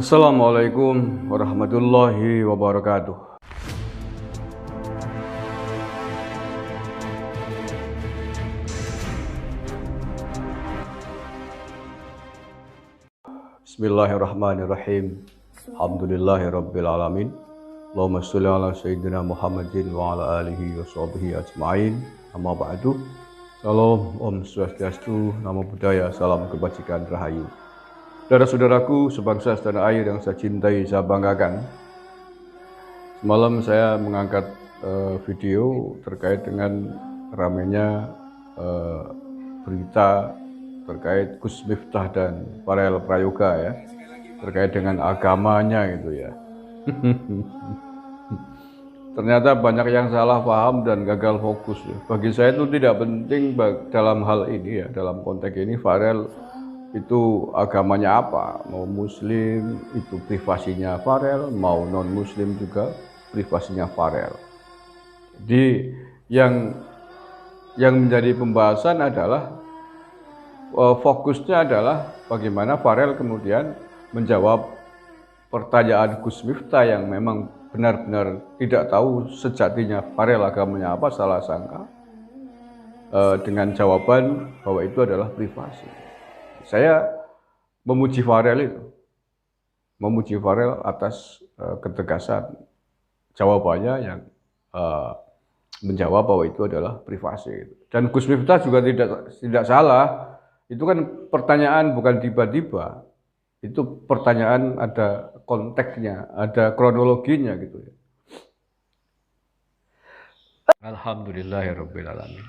Assalamualaikum warahmatullahi wabarakatuh. Bismillahirrahmanirrahim. Alhamdulillahirabbil alamin. Allahumma sholli ala sayyidina Muhammadin wa ala alihi wa sahbihi ajmain. Amma ba'du. Salam, Om Swastiastu, Namo Buddhaya, salam kebajikan rahayu. Saudara-saudaraku sebangsa setanah air yang saya cintai, saya banggakan. Semalam saya mengangkat video terkait dengan ramainya berita terkait Gus Miftah dan Farel Prayoga ya, terkait dengan agamanya gitu ya. Ternyata banyak yang salah paham dan gagal fokus ya. Bagi saya itu tidak penting dalam hal ini ya, dalam konteks ini Farel itu agamanya apa, mau muslim itu privasinya Farel, mau non muslim juga privasinya Farel. Jadi yang menjadi pembahasan adalah fokusnya adalah bagaimana Farel kemudian menjawab pertanyaan Gus Miftah yang memang benar-benar tidak tahu sejatinya Farel agamanya apa, salah sangka dengan jawaban bahwa itu adalah privasi. Saya memuji Farel atas ketegasan jawabannya yang menjawab bahwa itu adalah privasi. Dan Gus Miftah juga tidak salah. Itu kan pertanyaan bukan tiba-tiba. Itu pertanyaan ada konteksnya, ada kronologinya gitu ya. Alhamdulillahirabbil alamin.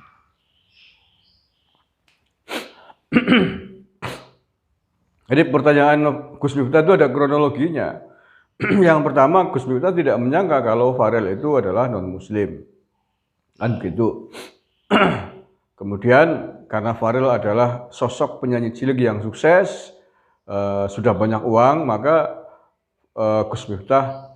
Jadi pertanyaan Gus Miftah itu ada kronologinya. Yang pertama, Gus Miftah tidak menyangka kalau Farel itu adalah non-muslim. Kan gitu. Kemudian karena Farel adalah sosok penyanyi cilik yang sukses, sudah banyak uang, maka Gus Miftah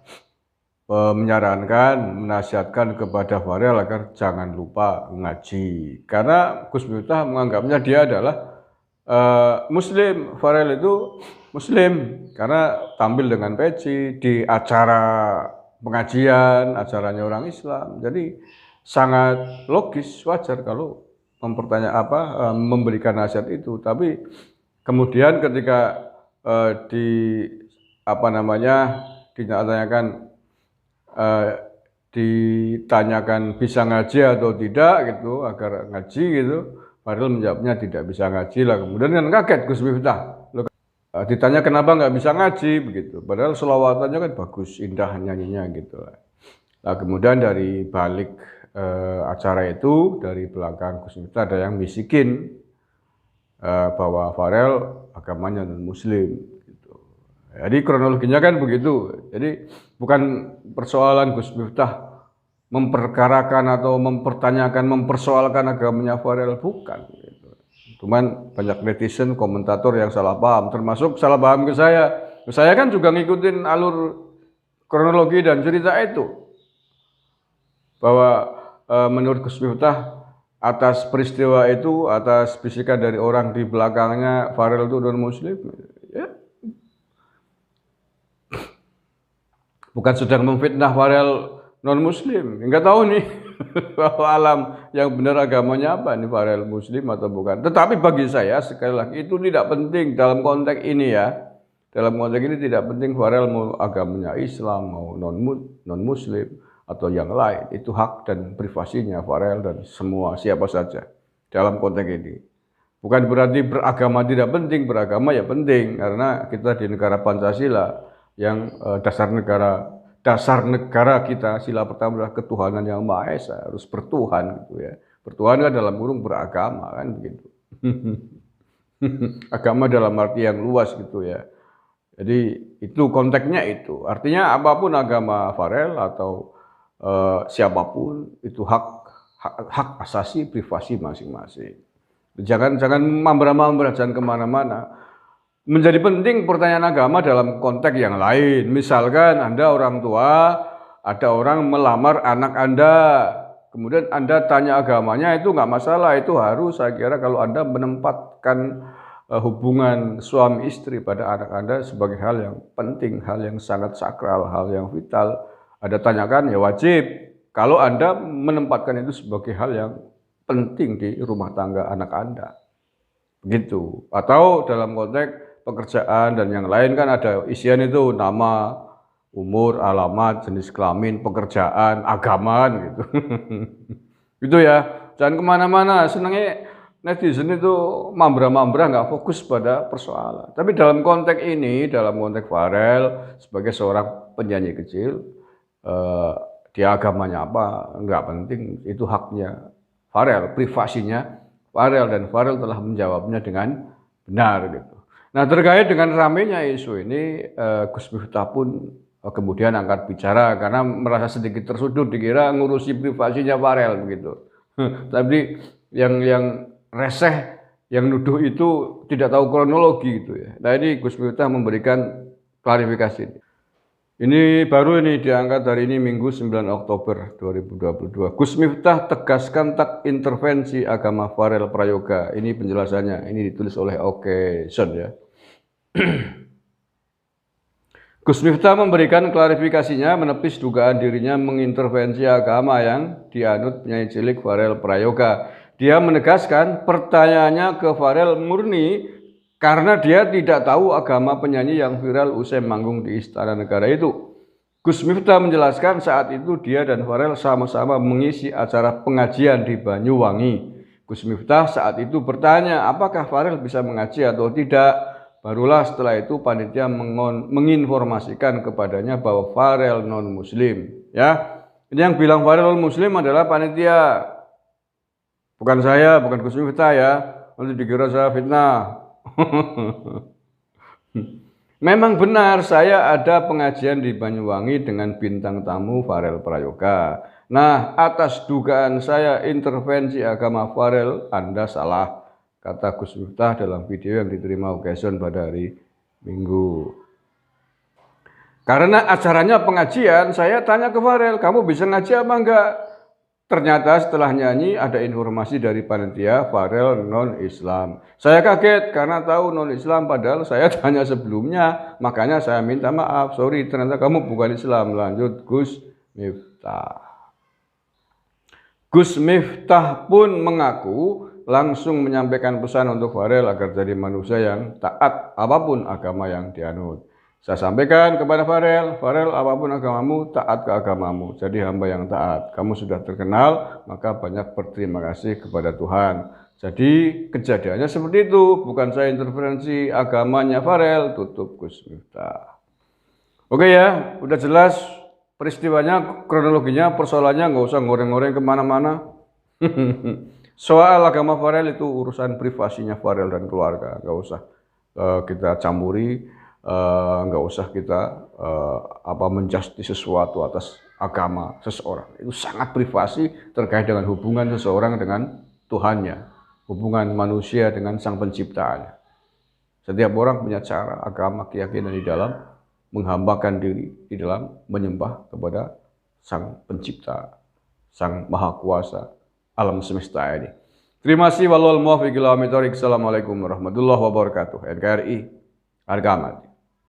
menyarankan, menasihatkan kepada Farel agar jangan lupa ngaji. Karena Gus Miftah menganggapnya dia adalah muslim. Farel itu muslim karena tampil dengan peci di acara pengajian, acaranya orang Islam. Jadi sangat logis, wajar kalau memberikan nasihat itu. Tapi kemudian ketika ditanyakan bisa ngaji atau tidak gitu, agar ngaji gitu, Farel menjawabnya tidak bisa ngaji lah. Kemudian kan kaget Gus Miftah, ditanya kenapa nggak bisa ngaji begitu, padahal selawatannya kan bagus, indah nyanyinya gitu lah. Nah, kemudian dari balik acara itu, dari belakang Gus Miftah ada yang bisikin bahwa Farel agamanya non-muslim gitu. Jadi kronologinya kan begitu. Jadi bukan persoalan Gus Miftah memperkarakan atau mempertanyakan, mempersoalkan agamanya Farel, bukan gitu. Cuman banyak netizen, komentator yang salah paham, termasuk salah paham ke saya. Saya kan juga ngikutin alur kronologi dan cerita itu, bahwa menurut Gus Miftah atas peristiwa itu, atas bisikan dari orang di belakangnya Farel itu non-muslim, ya. Bukan sedang memfitnah Farel non-muslim, enggak tahu nih bahwa alam yang benar agamanya apa nih, Farel muslim atau bukan. Tetapi bagi saya sekali lagi itu tidak penting dalam konteks ini ya. Dalam konteks ini tidak penting Farel mau agamanya Islam, mau non-muslim atau yang lain. Itu hak dan privasinya Farel dan semua siapa saja dalam konteks ini. Bukan berarti beragama tidak penting, beragama ya penting, karena kita di negara Pancasila yang dasar negara kita, sila pertama adalah ketuhanan yang Maha Esa, harus bertuhan gitu ya. Bertuhan kan dalam kurung beragama kan begitu. Agama dalam arti yang luas gitu ya. Jadi itu konteksnya itu. Artinya apapun agama Farel atau siapapun itu hak asasi privasi masing-masing. Jangan mambrah-mambrah, jangan kemana-mana. Menjadi penting pertanyaan agama dalam konteks yang lain. Misalkan Anda orang tua, ada orang melamar anak Anda, kemudian Anda tanya agamanya, itu nggak masalah. Itu harus, saya kira kalau Anda menempatkan hubungan suami istri pada anak Anda sebagai hal yang penting, hal yang sangat sakral, hal yang vital, Anda tanyakan ya wajib kalau Anda menempatkan itu sebagai hal yang penting di rumah tangga anak Anda. Begitu. Atau dalam konteks pekerjaan dan yang lain kan ada isian itu nama, umur, alamat, jenis kelamin, pekerjaan, agama gitu. Gitu ya. Jangan kemana-mana. Senangnya netizen itu mambra-mambra nggak fokus pada persoalan. Tapi dalam konteks ini, dalam konteks Farel sebagai seorang penyanyi kecil, dia agamanya apa nggak penting, itu haknya Farel, privasinya Farel, dan Farel telah menjawabnya dengan benar gitu. Nah, terkait dengan ramainya isu ini, Gus Miftah pun kemudian angkat bicara karena merasa sedikit tersudut, dikira ngurusi privasinya Farel begitu. Tapi yang reseh, yang nuduh itu tidak tahu kronologi gitu ya. Nah, ini Gus Miftah memberikan klarifikasi. Ini baru ini diangkat hari ini Minggu 9 Oktober 2022. Gus Miftah tegaskan tak intervensi agama Farel Prayoga. Ini penjelasannya. Ini ditulis oleh Son ya. Gus Miftah memberikan klarifikasinya menepis dugaan dirinya mengintervensi agama yang dianut penyanyi cilik Farel Prayoga. Dia menegaskan pertanyaannya ke Farel murni karena dia tidak tahu agama penyanyi yang viral usai manggung di Istana Negara itu. Gus Miftah menjelaskan saat itu dia dan Farel sama-sama mengisi acara pengajian di Banyuwangi. Gus Miftah saat itu bertanya apakah Farel bisa mengaji atau tidak. Barulah setelah itu panitia menginformasikan kepadanya bahwa Farel non-muslim. Ya, ini yang bilang Farel non-muslim adalah panitia. Bukan saya, bukan Gus Miftah ya. Nanti dikira saya fitnah. Memang benar saya ada pengajian di Banyuwangi dengan bintang tamu Farel Prayoga. Nah, atas dugaan saya intervensi agama Farel, Anda salah, kata Gus Miftah dalam video yang diterima Son pada hari Minggu. Karena acaranya pengajian, saya tanya ke Farel, kamu bisa ngaji apa enggak? Ternyata setelah nyanyi ada informasi dari panitia Farel non-Islam. Saya kaget karena tahu non-Islam padahal saya tanya sebelumnya. Makanya saya minta maaf, sorry ternyata kamu bukan Islam. Lanjut Gus Miftah. Gus Miftah pun mengaku langsung menyampaikan pesan untuk Farel agar jadi manusia yang taat apapun agama yang dianut. Saya sampaikan kepada Farel, apapun agamamu, taat ke agamamu. Jadi hamba yang taat. Kamu sudah terkenal, maka banyak berterima kasih kepada Tuhan. Jadi kejadiannya seperti itu. Bukan saya intervensi agamanya Farel, tutup Gus Miftah. Oke ya, udah jelas peristiwanya, kronologinya, persoalannya, nggak usah ngoreng-ngoreng kemana-mana. Soal agama Farel itu urusan privasinya Farel dan keluarga. Nggak usah kita campuri. Nggak usah kita menjustice sesuatu atas agama seseorang. Itu sangat privasi terkait dengan hubungan seseorang dengan Tuhannya, hubungan manusia dengan Sang Penciptanya. Setiap orang punya cara, agama, keyakinan di dalam menghambakan diri, di dalam menyembah kepada Sang Pencipta, Sang Maha Kuasa alam semesta ini. Terima kasih. Wallahul muwaffiq ila aqwamit thoriq. Assalamualaikum warahmatullahi wabarakatuh. NKRI harga mati.